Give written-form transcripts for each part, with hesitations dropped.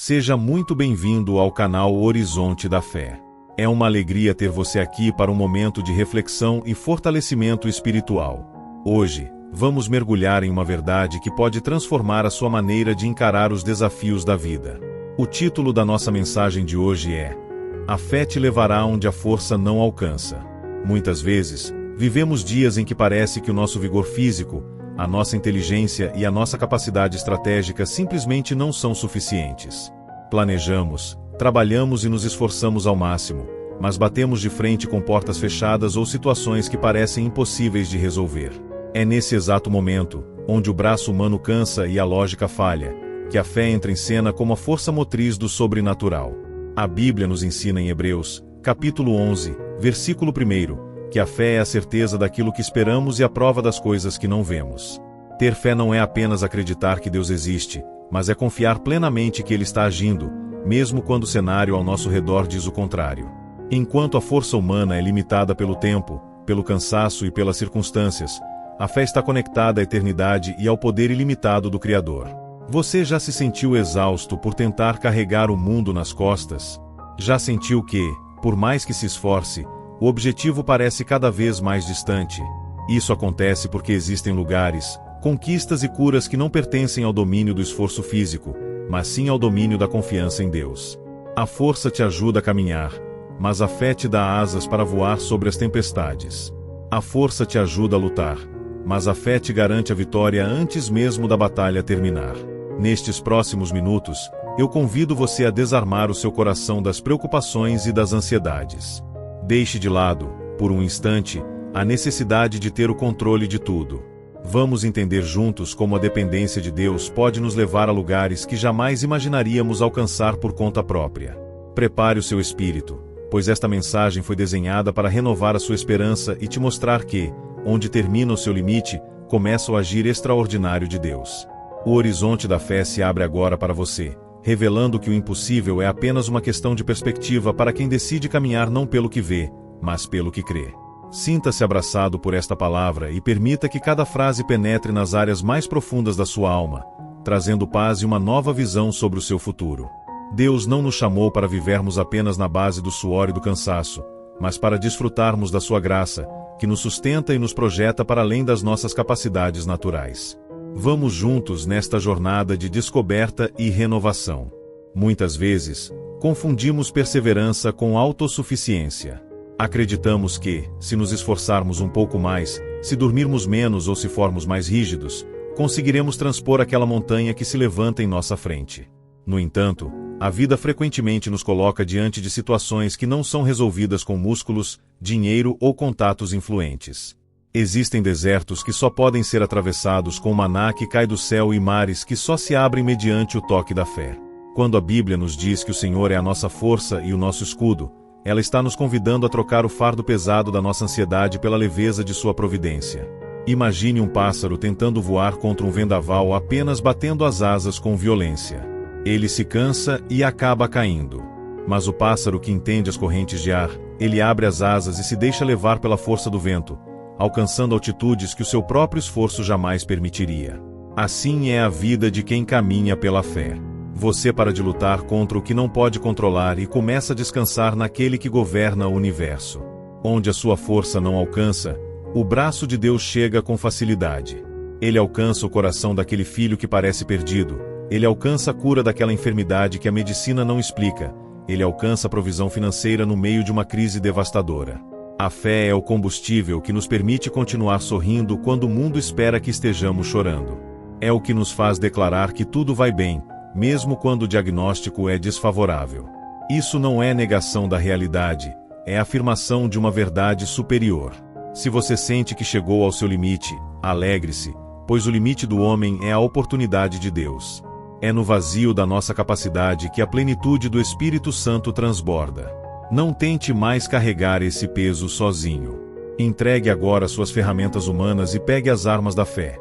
Seja muito bem-vindo ao canal Horizonte da Fé. É uma alegria ter você aqui para um momento de reflexão e fortalecimento espiritual. Hoje, vamos mergulhar em uma verdade que pode transformar a sua maneira de encarar os desafios da vida. O título da nossa mensagem de hoje é: A fé te levará onde a força não alcança. Muitas vezes, vivemos dias em que parece que o nosso vigor físico, a nossa inteligência e a nossa capacidade estratégica simplesmente não são suficientes. Planejamos, trabalhamos e nos esforçamos ao máximo, mas batemos de frente com portas fechadas ou situações que parecem impossíveis de resolver. É nesse exato momento, onde o braço humano cansa e a lógica falha, que a fé entra em cena como a força motriz do sobrenatural. A Bíblia nos ensina em Hebreus, capítulo 11, versículo 1, que a fé é a certeza daquilo que esperamos e a prova das coisas que não vemos. Ter fé não é apenas acreditar que Deus existe, mas é confiar plenamente que Ele está agindo, mesmo quando o cenário ao nosso redor diz o contrário. Enquanto a força humana é limitada pelo tempo, pelo cansaço e pelas circunstâncias, a fé está conectada à eternidade e ao poder ilimitado do Criador. Você já se sentiu exausto por tentar carregar o mundo nas costas? Já sentiu que, por mais que se esforce, o objetivo parece cada vez mais distante? Isso acontece porque existem lugares, conquistas e curas que não pertencem ao domínio do esforço físico, mas sim ao domínio da confiança em Deus. A força te ajuda a caminhar, mas a fé te dá asas para voar sobre as tempestades. A força te ajuda a lutar, mas a fé te garante a vitória antes mesmo da batalha terminar. Nestes próximos minutos, eu convido você a desarmar o seu coração das preocupações e das ansiedades. Deixe de lado, por um instante, a necessidade de ter o controle de tudo. Vamos entender juntos como a dependência de Deus pode nos levar a lugares que jamais imaginaríamos alcançar por conta própria. Prepare o seu espírito, pois esta mensagem foi desenhada para renovar a sua esperança e te mostrar que, onde termina o seu limite, começa o agir extraordinário de Deus. O horizonte da fé se abre agora para você, revelando que o impossível é apenas uma questão de perspectiva para quem decide caminhar não pelo que vê, mas pelo que crê. Sinta-se abraçado por esta palavra e permita que cada frase penetre nas áreas mais profundas da sua alma, trazendo paz e uma nova visão sobre o seu futuro. Deus não nos chamou para vivermos apenas na base do suor e do cansaço, mas para desfrutarmos da sua graça, que nos sustenta e nos projeta para além das nossas capacidades naturais. Vamos juntos nesta jornada de descoberta e renovação. Muitas vezes, confundimos perseverança com autossuficiência. Acreditamos que, se nos esforçarmos um pouco mais, se dormirmos menos ou se formos mais rígidos, conseguiremos transpor aquela montanha que se levanta em nossa frente. No entanto, a vida frequentemente nos coloca diante de situações que não são resolvidas com músculos, dinheiro ou contatos influentes. Existem desertos que só podem ser atravessados com maná que cai do céu e mares que só se abrem mediante o toque da fé. Quando a Bíblia nos diz que o Senhor é a nossa força e o nosso escudo, ela está nos convidando a trocar o fardo pesado da nossa ansiedade pela leveza de sua providência. Imagine um pássaro tentando voar contra um vendaval apenas batendo as asas com violência. Ele se cansa e acaba caindo. Mas o pássaro que entende as correntes de ar, ele abre as asas e se deixa levar pela força do vento, alcançando altitudes que o seu próprio esforço jamais permitiria. Assim é a vida de quem caminha pela fé. Você para de lutar contra o que não pode controlar e começa a descansar naquele que governa o universo. Onde a sua força não alcança, o braço de Deus chega com facilidade. Ele alcança o coração daquele filho que parece perdido, ele alcança a cura daquela enfermidade que a medicina não explica, ele alcança a provisão financeira no meio de uma crise devastadora. A fé é o combustível que nos permite continuar sorrindo quando o mundo espera que estejamos chorando. É o que nos faz declarar que tudo vai bem, mesmo quando o diagnóstico é desfavorável. Isso não é negação da realidade, é afirmação de uma verdade superior. Se você sente que chegou ao seu limite, alegre-se, pois o limite do homem é a oportunidade de Deus. É no vazio da nossa capacidade que a plenitude do Espírito Santo transborda. Não tente mais carregar esse peso sozinho. Entregue agora suas ferramentas humanas e pegue as armas da fé: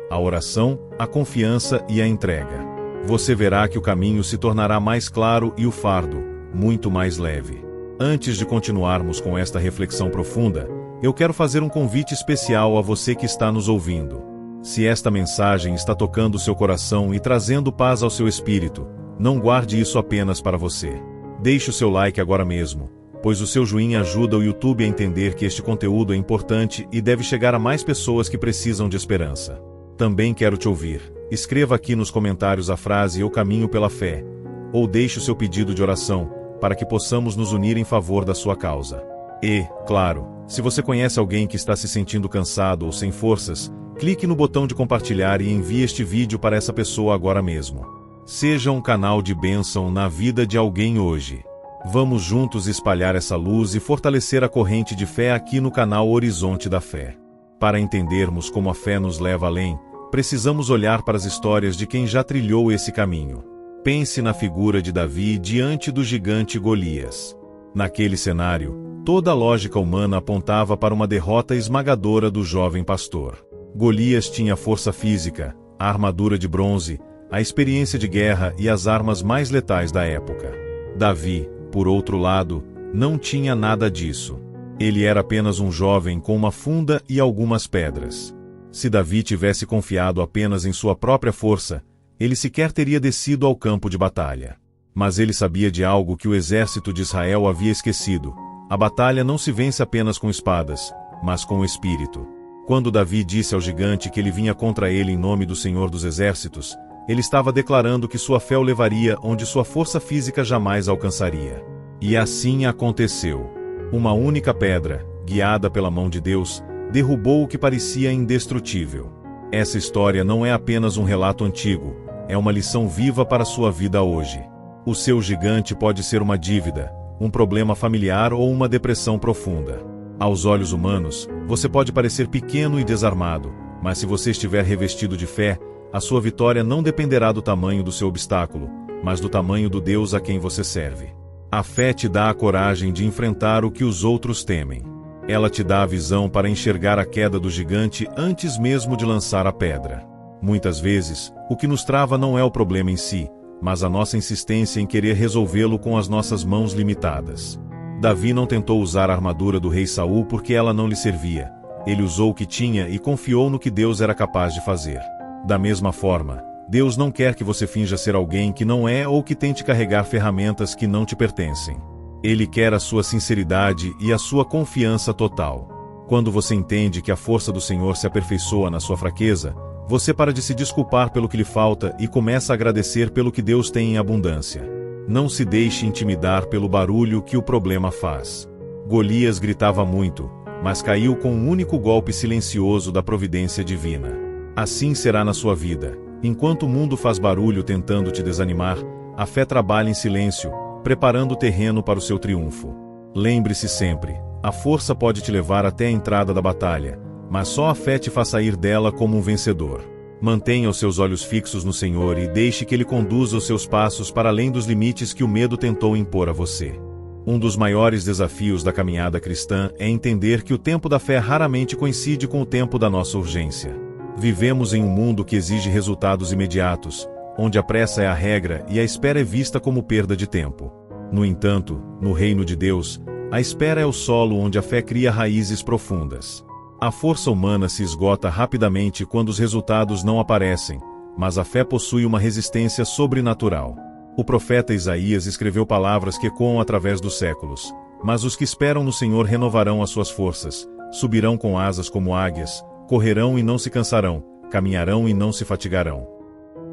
a oração, a confiança e a entrega. Você verá que o caminho se tornará mais claro e o fardo, muito mais leve. Antes de continuarmos com esta reflexão profunda, eu quero fazer um convite especial a você que está nos ouvindo. Se esta mensagem está tocando seu coração e trazendo paz ao seu espírito, Não guarde isso apenas para você. Deixe o seu like agora mesmo, pois o seu joinha ajuda o YouTube a entender que este conteúdo é importante e deve chegar a mais pessoas que precisam de esperança. Também quero te ouvir. Escreva aqui nos comentários a frase "Eu caminho pela fé", ou deixe o seu pedido de oração, para que possamos nos unir em favor da sua causa. E, claro, se você conhece alguém que está se sentindo cansado ou sem forças, clique no botão de compartilhar e envie este vídeo para essa pessoa agora mesmo. Seja um canal de bênção na vida de alguém hoje. Vamos juntos espalhar essa luz e fortalecer a corrente de fé aqui no canal Horizonte da Fé. Para entendermos como a fé nos leva além, precisamos olhar para as histórias de quem já trilhou esse caminho. Pense na figura de Davi diante do gigante Golias. Naquele cenário, toda a lógica humana apontava para uma derrota esmagadora do jovem pastor. Golias tinha força física, a armadura de bronze, a experiência de guerra e as armas mais letais da época. Davi, por outro lado, não tinha nada disso. Ele era apenas um jovem com uma funda e algumas pedras. Se Davi tivesse confiado apenas em sua própria força, ele sequer teria descido ao campo de batalha. Mas ele sabia de algo que o exército de Israel havia esquecido: a batalha não se vence apenas com espadas, mas com o espírito. Quando Davi disse ao gigante que ele vinha contra ele em nome do Senhor dos Exércitos, ele estava declarando que sua fé o levaria onde sua força física jamais alcançaria. E assim aconteceu. Uma única pedra, guiada pela mão de Deus, derrubou o que parecia indestrutível. Essa história não é apenas um relato antigo, é uma lição viva para sua vida hoje. O seu gigante pode ser uma dívida, um problema familiar ou uma depressão profunda. Aos olhos humanos, você pode parecer pequeno e desarmado, mas se você estiver revestido de fé, a sua vitória não dependerá do tamanho do seu obstáculo, mas do tamanho do Deus a quem você serve. A fé te dá a coragem de enfrentar o que os outros temem. Ela te dá a visão para enxergar a queda do gigante antes mesmo de lançar a pedra. Muitas vezes, o que nos trava não é o problema em si, mas a nossa insistência em querer resolvê-lo com as nossas mãos limitadas. Davi não tentou usar a armadura do rei Saul porque ela não lhe servia. Ele usou o que tinha e confiou no que Deus era capaz de fazer. Da mesma forma, Deus não quer que você finja ser alguém que não é ou que tente carregar ferramentas que não te pertencem. Ele quer a sua sinceridade e a sua confiança total. Quando você entende que a força do Senhor se aperfeiçoa na sua fraqueza, você para de se desculpar pelo que lhe falta e começa a agradecer pelo que Deus tem em abundância. Não se deixe intimidar pelo barulho que o problema faz. Golias gritava muito, mas caiu com um único golpe silencioso da providência divina. Assim será na sua vida. Enquanto o mundo faz barulho tentando te desanimar, a fé trabalha em silêncio, preparando o terreno para o seu triunfo. Lembre-se sempre, a força pode te levar até a entrada da batalha, mas só a fé te faz sair dela como um vencedor. Mantenha os seus olhos fixos no Senhor e deixe que Ele conduza os seus passos para além dos limites que o medo tentou impor a você. Um dos maiores desafios da caminhada cristã é entender que o tempo da fé raramente coincide com o tempo da nossa urgência. Vivemos em um mundo que exige resultados imediatos, onde a pressa é a regra e a espera é vista como perda de tempo. No entanto, no reino de Deus, a espera é o solo onde a fé cria raízes profundas. A força humana se esgota rapidamente quando os resultados não aparecem, mas a fé possui uma resistência sobrenatural. O profeta Isaías escreveu palavras que ecoam através dos séculos: "Mas os que esperam no Senhor renovarão as suas forças, subirão com asas como águias, correrão e não se cansarão, caminharão e não se fatigarão."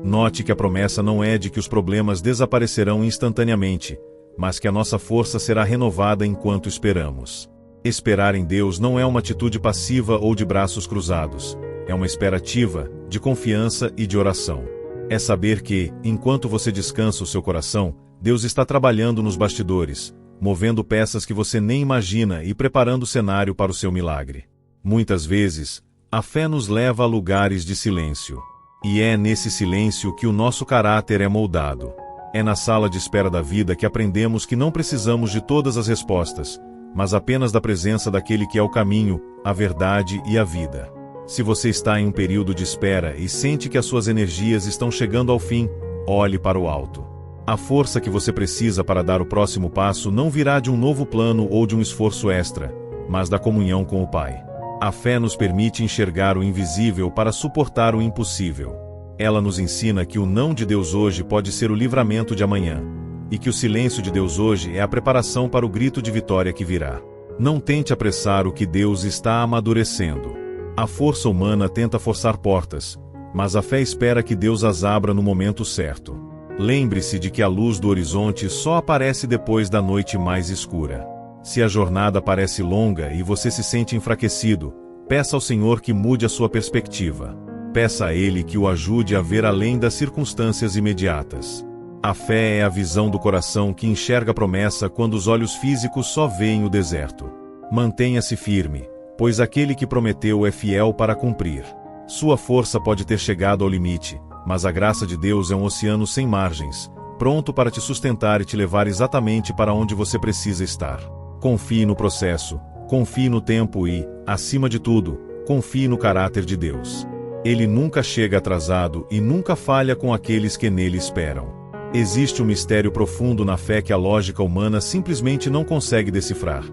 Note que a promessa não é de que os problemas desaparecerão instantaneamente, mas que a nossa força será renovada enquanto esperamos. Esperar em Deus não é uma atitude passiva ou de braços cruzados, é uma espera ativa, de confiança e de oração. É saber que, enquanto você descansa o seu coração, Deus está trabalhando nos bastidores, movendo peças que você nem imagina e preparando o cenário para o seu milagre. Muitas vezes, a fé nos leva a lugares de silêncio. E é nesse silêncio que o nosso caráter é moldado. É na sala de espera da vida que aprendemos que não precisamos de todas as respostas, mas apenas da presença daquele que é o caminho, a verdade e a vida. Se você está em um período de espera e sente que as suas energias estão chegando ao fim, olhe para o alto. A força que você precisa para dar o próximo passo não virá de um novo plano ou de um esforço extra, mas da comunhão com o Pai. A fé nos permite enxergar o invisível para suportar o impossível. Ela nos ensina que o não de Deus hoje pode ser o livramento de amanhã, e que o silêncio de Deus hoje é a preparação para o grito de vitória que virá. Não tente apressar o que Deus está amadurecendo. A força humana tenta forçar portas, mas a fé espera que Deus as abra no momento certo. Lembre-se de que a luz do horizonte só aparece depois da noite mais escura. Se a jornada parece longa e você se sente enfraquecido, peça ao Senhor que mude a sua perspectiva. Peça a Ele que o ajude a ver além das circunstâncias imediatas. A fé é a visão do coração que enxerga a promessa quando os olhos físicos só veem o deserto. Mantenha-se firme, pois aquele que prometeu é fiel para cumprir. Sua força pode ter chegado ao limite, mas a graça de Deus é um oceano sem margens, pronto para te sustentar e te levar exatamente para onde você precisa estar. Confie no processo, confie no tempo e, acima de tudo, confie no caráter de Deus. Ele nunca chega atrasado e nunca falha com aqueles que nele esperam. Existe um mistério profundo na fé que a lógica humana simplesmente não consegue decifrar: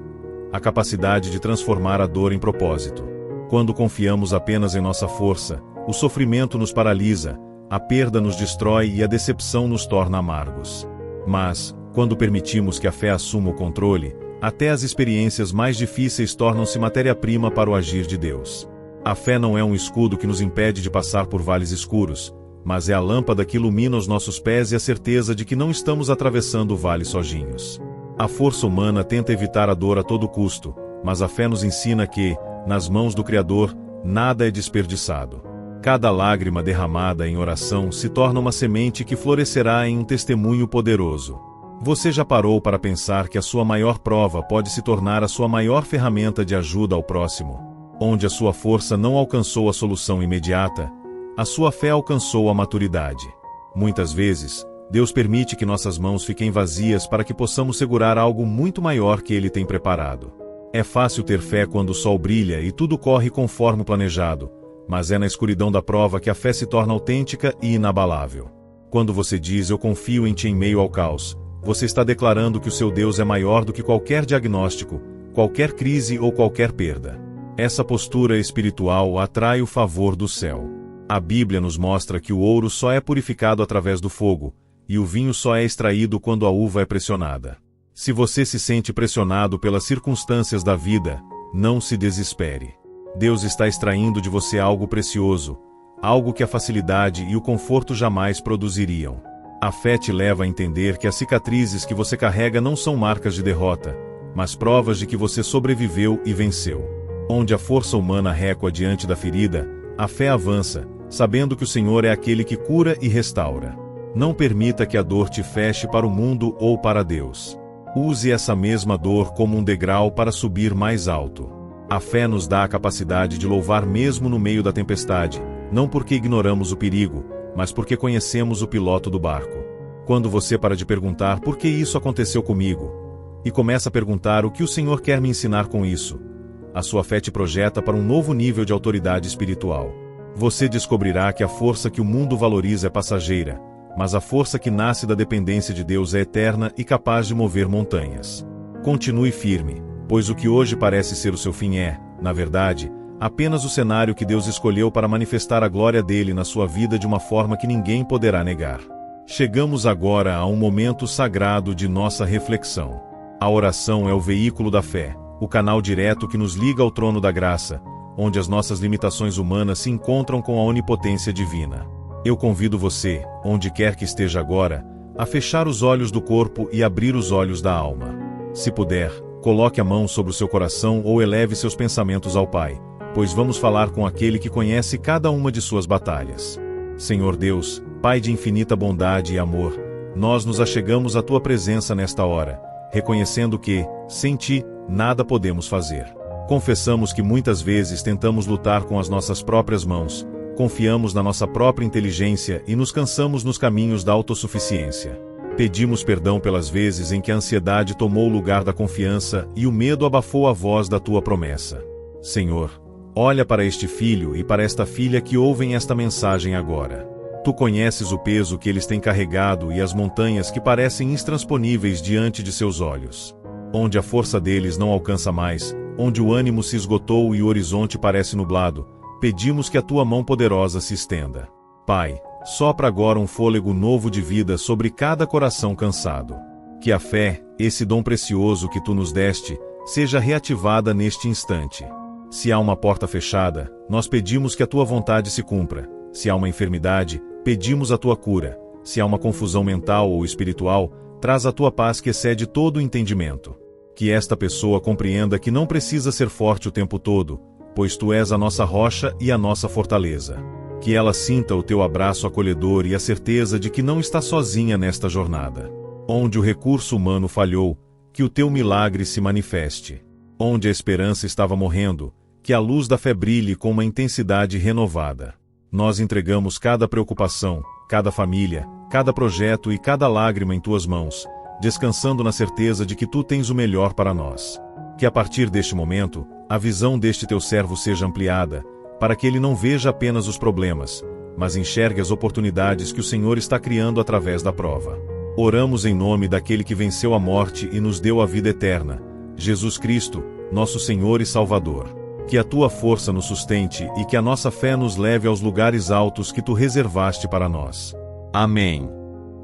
a capacidade de transformar a dor em propósito. Quando confiamos apenas em nossa força, o sofrimento nos paralisa, a perda nos destrói e a decepção nos torna amargos. Mas, quando permitimos que a fé assuma o controle, até as experiências mais difíceis tornam-se matéria-prima para o agir de Deus. A fé não é um escudo que nos impede de passar por vales escuros, mas é a lâmpada que ilumina os nossos pés e a certeza de que não estamos atravessando o vale sozinhos. A força humana tenta evitar a dor a todo custo, mas a fé nos ensina que, nas mãos do Criador, nada é desperdiçado. Cada lágrima derramada em oração se torna uma semente que florescerá em um testemunho poderoso. Você já parou para pensar que a sua maior prova pode se tornar a sua maior ferramenta de ajuda ao próximo? Onde a sua força não alcançou a solução imediata, a sua fé alcançou a maturidade. Muitas vezes, Deus permite que nossas mãos fiquem vazias para que possamos segurar algo muito maior que Ele tem preparado. É fácil ter fé quando o sol brilha e tudo corre conforme planejado, mas é na escuridão da prova que a fé se torna autêntica e inabalável. Quando você diz "eu confio em Ti" em meio ao caos, você está declarando que o seu Deus é maior do que qualquer diagnóstico, qualquer crise ou qualquer perda. Essa postura espiritual atrai o favor do céu. A Bíblia nos mostra que o ouro só é purificado através do fogo, e o vinho só é extraído quando a uva é pressionada. Se você se sente pressionado pelas circunstâncias da vida, não se desespere. Deus está extraindo de você algo precioso, algo que a facilidade e o conforto jamais produziriam. A fé te leva a entender que as cicatrizes que você carrega não são marcas de derrota, mas provas de que você sobreviveu e venceu. Onde a força humana recua diante da ferida, a fé avança, sabendo que o Senhor é aquele que cura e restaura. Não permita que a dor te feche para o mundo ou para Deus. Use essa mesma dor como um degrau para subir mais alto. A fé nos dá a capacidade de louvar mesmo no meio da tempestade, não porque ignoramos o perigo, mas porque conhecemos o piloto do barco. Quando você para de perguntar por que isso aconteceu comigo, e começa a perguntar o que o Senhor quer me ensinar com isso, a sua fé te projeta para um novo nível de autoridade espiritual. Você descobrirá que a força que o mundo valoriza é passageira, mas a força que nasce da dependência de Deus é eterna e capaz de mover montanhas. Continue firme, pois o que hoje parece ser o seu fim é, na verdade, apenas o cenário que Deus escolheu para manifestar a glória dele na sua vida de uma forma que ninguém poderá negar. Chegamos agora a um momento sagrado de nossa reflexão. A oração é o veículo da fé, o canal direto que nos liga ao trono da graça, onde as nossas limitações humanas se encontram com a onipotência divina. Eu convido você, onde quer que esteja agora, a fechar os olhos do corpo e abrir os olhos da alma. Se puder, coloque a mão sobre o seu coração ou eleve seus pensamentos ao Pai, pois vamos falar com aquele que conhece cada uma de suas batalhas. Senhor Deus, Pai de infinita bondade e amor, nós nos achegamos à Tua presença nesta hora, reconhecendo que, sem Ti, nada podemos fazer. Confessamos que muitas vezes tentamos lutar com as nossas próprias mãos, confiamos na nossa própria inteligência e nos cansamos nos caminhos da autossuficiência. Pedimos perdão pelas vezes em que a ansiedade tomou o lugar da confiança e o medo abafou a voz da Tua promessa. Senhor, olha para este filho e para esta filha que ouvem esta mensagem agora. Tu conheces o peso que eles têm carregado e as montanhas que parecem intransponíveis diante de seus olhos. Onde a força deles não alcança mais, onde o ânimo se esgotou e o horizonte parece nublado, pedimos que a Tua mão poderosa se estenda. Pai, Sopra agora um fôlego novo de vida sobre cada coração cansado. Que a fé, esse dom precioso que tu nos deste, seja reativada neste instante. Se há uma porta fechada, nós pedimos que a tua vontade se cumpra. Se há uma enfermidade, pedimos a tua cura. Se há uma confusão mental ou espiritual, traz a tua paz que excede todo o entendimento. Que esta pessoa compreenda que não precisa ser forte o tempo todo, pois tu és a nossa rocha e a nossa fortaleza. Que ela sinta o teu abraço acolhedor e a certeza de que não está sozinha nesta jornada. Onde o recurso humano falhou, que o teu milagre se manifeste. Onde a esperança estava morrendo, que a luz da fé brilhe com uma intensidade renovada. Nós entregamos cada preocupação, cada família, cada projeto e cada lágrima em tuas mãos, descansando na certeza de que tu tens o melhor para nós. Que a partir deste momento, a visão deste teu servo seja ampliada, para que ele não veja apenas os problemas, mas enxergue as oportunidades que o Senhor está criando através da prova. Oramos em nome daquele que venceu a morte e nos deu a vida eterna, Jesus Cristo, nosso Senhor e Salvador. Que a tua força nos sustente e que a nossa fé nos leve aos lugares altos que tu reservaste para nós. Amém.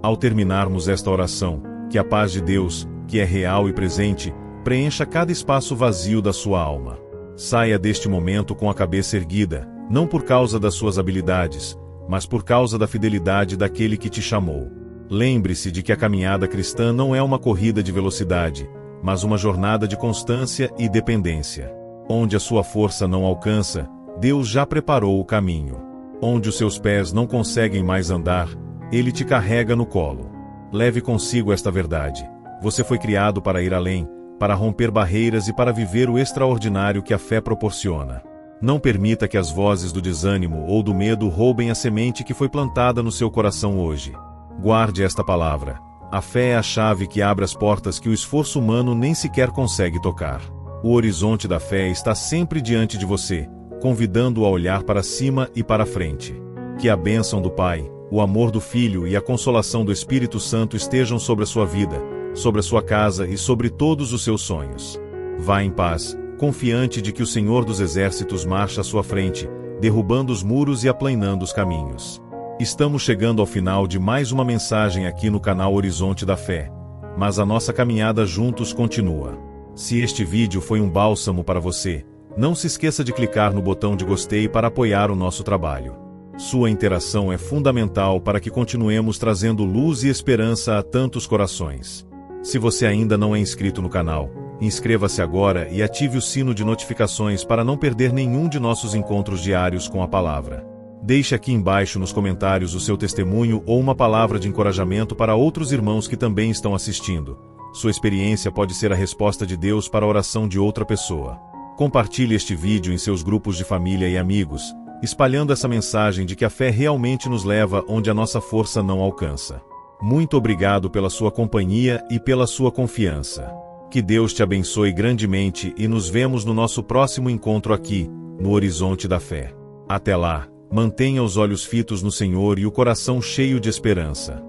Ao terminarmos esta oração, que a paz de Deus, que é real e presente, preencha cada espaço vazio da sua alma. Saia deste momento com a cabeça erguida, não por causa das suas habilidades, mas por causa da fidelidade daquele que te chamou. Lembre-se de que a caminhada cristã não é uma corrida de velocidade, mas uma jornada de constância e dependência. Onde a sua força não alcança, Deus já preparou o caminho. Onde os seus pés não conseguem mais andar, Ele te carrega no colo. Leve consigo esta verdade. Você foi criado para ir além, para romper barreiras e para viver o extraordinário que a fé proporciona. Não permita que as vozes do desânimo ou do medo roubem a semente que foi plantada no seu coração hoje. Guarde esta palavra. A fé é a chave que abre as portas que o esforço humano nem sequer consegue tocar. O horizonte da fé está sempre diante de você, convidando-o a olhar para cima e para frente. Que a bênção do Pai, o amor do Filho e a consolação do Espírito Santo estejam sobre a sua vida, sobre a sua casa e sobre todos os seus sonhos. Vá em paz, confiante de que o Senhor dos Exércitos marcha à sua frente, derrubando os muros e aplanando os caminhos. Estamos chegando ao final de mais uma mensagem aqui no canal Horizonte da Fé, mas a nossa caminhada juntos continua. Se este vídeo foi um bálsamo para você, não se esqueça de clicar no botão de gostei para apoiar o nosso trabalho. Sua interação é fundamental para que continuemos trazendo luz e esperança a tantos corações. Se você ainda não é inscrito no canal, inscreva-se agora e ative o sino de notificações para não perder nenhum de nossos encontros diários com a palavra. Deixe aqui embaixo nos comentários o seu testemunho ou uma palavra de encorajamento para outros irmãos que também estão assistindo. Sua experiência pode ser a resposta de Deus para a oração de outra pessoa. Compartilhe este vídeo em seus grupos de família e amigos, espalhando essa mensagem de que a fé realmente nos leva onde a nossa força não alcança. Muito obrigado pela sua companhia e pela sua confiança. Que Deus te abençoe grandemente e nos vemos no nosso próximo encontro aqui, no Horizonte da Fé. Até lá, mantenha os olhos fitos no Senhor e o coração cheio de esperança.